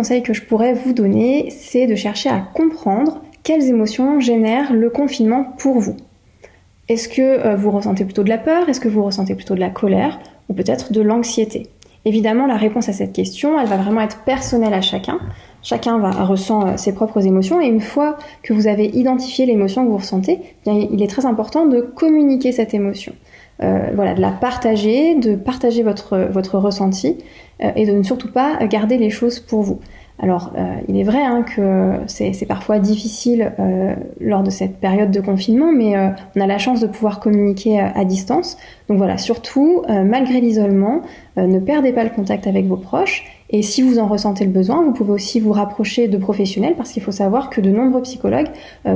conseil que je pourrais vous donner, c'est de chercher à comprendre quelles émotions génère le confinement pour vous. Est-ce que vous ressentez plutôt de la peur? Est-ce que vous ressentez plutôt de la colère? Ou peut-être de l'anxiété? Évidemment, la réponse à cette question, elle va vraiment être personnelle à chacun. Chacun ressent ses propres émotions, et une fois que vous avez identifié l'émotion que vous ressentez, bien, il est très important de communiquer cette émotion. De la partager, de partager votre ressenti, et de ne surtout pas garder les choses pour vous. Alors, il est vrai que c'est parfois difficile lors de cette période de confinement, mais on a la chance de pouvoir communiquer à distance. Donc voilà, surtout, malgré l'isolement, ne perdez pas le contact avec vos proches. Et si vous en ressentez le besoin, vous pouvez aussi vous rapprocher de professionnels, parce qu'il faut savoir que de nombreux psychologues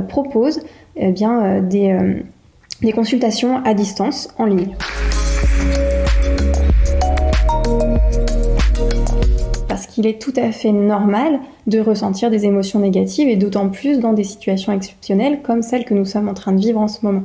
proposent des consultations à distance en ligne. Parce qu'il est tout à fait normal de ressentir des émotions négatives, et d'autant plus dans des situations exceptionnelles comme celle que nous sommes en train de vivre en ce moment.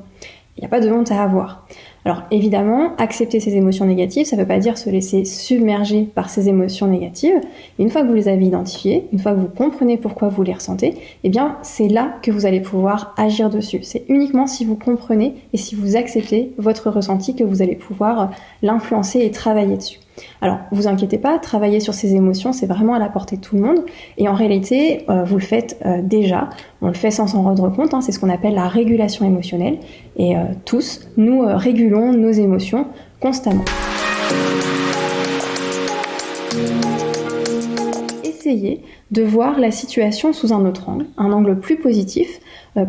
Il n'y a pas de honte à avoir. Alors évidemment, accepter ces émotions négatives, ça ne veut pas dire se laisser submerger par ces émotions négatives. Et une fois que vous les avez identifiées, une fois que vous comprenez pourquoi vous les ressentez, eh bien c'est là que vous allez pouvoir agir dessus. C'est uniquement si vous comprenez et si vous acceptez votre ressenti que vous allez pouvoir l'influencer et travailler dessus. Alors, vous inquiétez pas, travailler sur ces émotions, c'est vraiment à la portée de tout le monde. Et en réalité, vous le faites déjà. On le fait sans s'en rendre compte. C'est ce qu'on appelle la régulation émotionnelle. Et tous, nous régulons nos émotions constamment. Essayez de voir la situation sous un autre angle, un angle plus positif,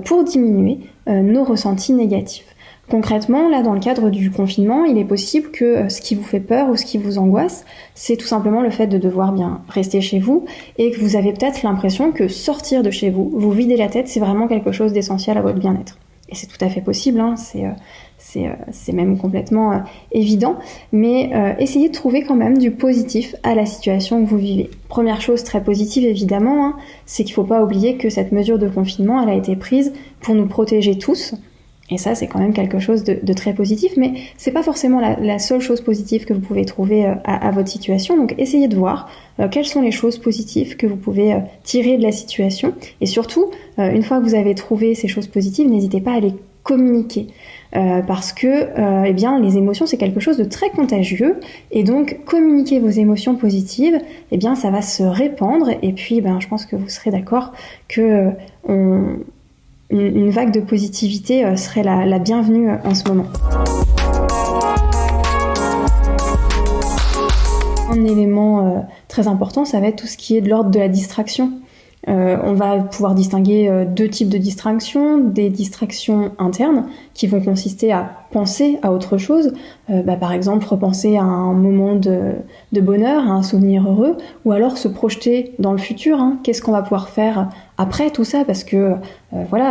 pour diminuer nos ressentis négatifs. Concrètement, là, dans le cadre du confinement, il est possible que ce qui vous fait peur ou ce qui vous angoisse, c'est tout simplement le fait de devoir bien rester chez vous, et que vous avez peut-être l'impression que sortir de chez vous, vous vider la tête, c'est vraiment quelque chose d'essentiel à votre bien-être. Et c'est tout à fait possible, c'est même complètement évident, mais essayez de trouver quand même du positif à la situation que vous vivez. Première chose très positive évidemment, c'est qu'il ne faut pas oublier que cette mesure de confinement, elle a été prise pour nous protéger tous. Et ça, c'est quand même quelque chose de très positif, mais c'est pas forcément la seule chose positive que vous pouvez trouver à votre situation. Donc, essayez de voir quelles sont les choses positives que vous pouvez tirer de la situation. Et surtout, une fois que vous avez trouvé ces choses positives, n'hésitez pas à les communiquer. Parce que les émotions, c'est quelque chose de très contagieux. Et donc, communiquer vos émotions positives, ça va se répandre. Et puis, je pense que vous serez d'accord que une vague de positivité serait la bienvenue en ce moment. Un élément très important, ça va être tout ce qui est de l'ordre de la distraction. On va pouvoir distinguer deux types de distractions, des distractions internes qui vont consister à penser à autre chose, par exemple repenser à un moment de bonheur, à un souvenir heureux, ou alors se projeter dans le futur, qu'est-ce qu'on va pouvoir faire après tout ça, parce que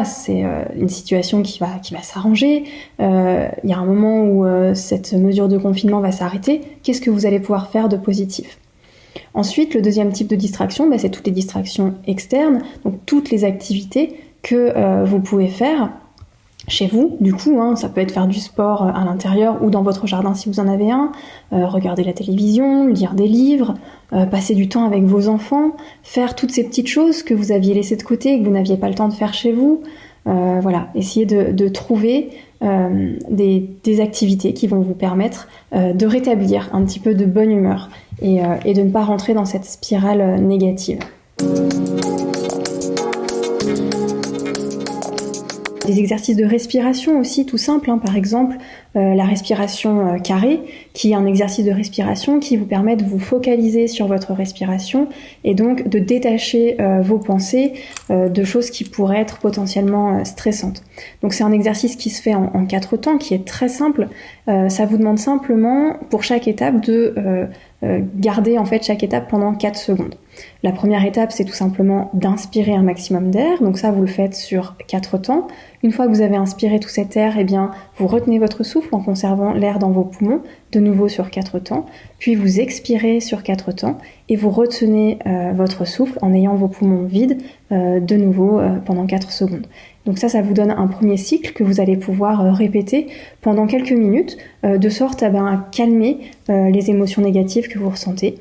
c'est une situation qui va s'arranger, il y a un moment où cette mesure de confinement va s'arrêter, qu'est-ce que vous allez pouvoir faire de positif ? Ensuite, le deuxième type de distraction, c'est toutes les distractions externes, donc toutes les activités que vous pouvez faire chez vous. Du coup, ça peut être faire du sport à l'intérieur ou dans votre jardin si vous en avez un, regarder la télévision, lire des livres, passer du temps avec vos enfants, faire toutes ces petites choses que vous aviez laissées de côté et que vous n'aviez pas le temps de faire chez vous. Essayez de trouver des activités qui vont vous permettre de rétablir un petit peu de bonne humeur et de ne pas rentrer dans cette spirale négative. Des exercices de respiration aussi tout simples, par exemple la respiration carrée, qui est un exercice de respiration qui vous permet de vous focaliser sur votre respiration et donc de détacher vos pensées de choses qui pourraient être potentiellement stressantes. Donc c'est un exercice qui se fait en 4 temps, qui est très simple. Ça vous demande simplement pour chaque étape de garder en fait chaque étape pendant 4 secondes. La première étape, c'est tout simplement d'inspirer un maximum d'air. Donc ça, vous le faites sur 4 temps. Une fois que vous avez inspiré tout cet air, vous retenez votre souffle en conservant l'air dans vos poumons, de nouveau sur 4 temps. Puis vous expirez sur 4 temps et vous retenez votre souffle en ayant vos poumons vides de nouveau pendant 4 secondes. Donc ça vous donne un premier cycle que vous allez pouvoir répéter pendant quelques minutes, de sorte à calmer les émotions négatives que vous ressentez.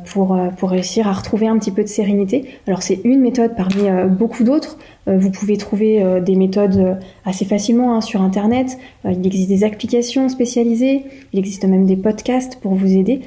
pour réussir à retrouver un petit peu de sérénité. Alors c'est une méthode parmi beaucoup d'autres. Vous pouvez trouver des méthodes assez facilement sur Internet. Il existe des applications spécialisées, il existe même des podcasts pour vous aider.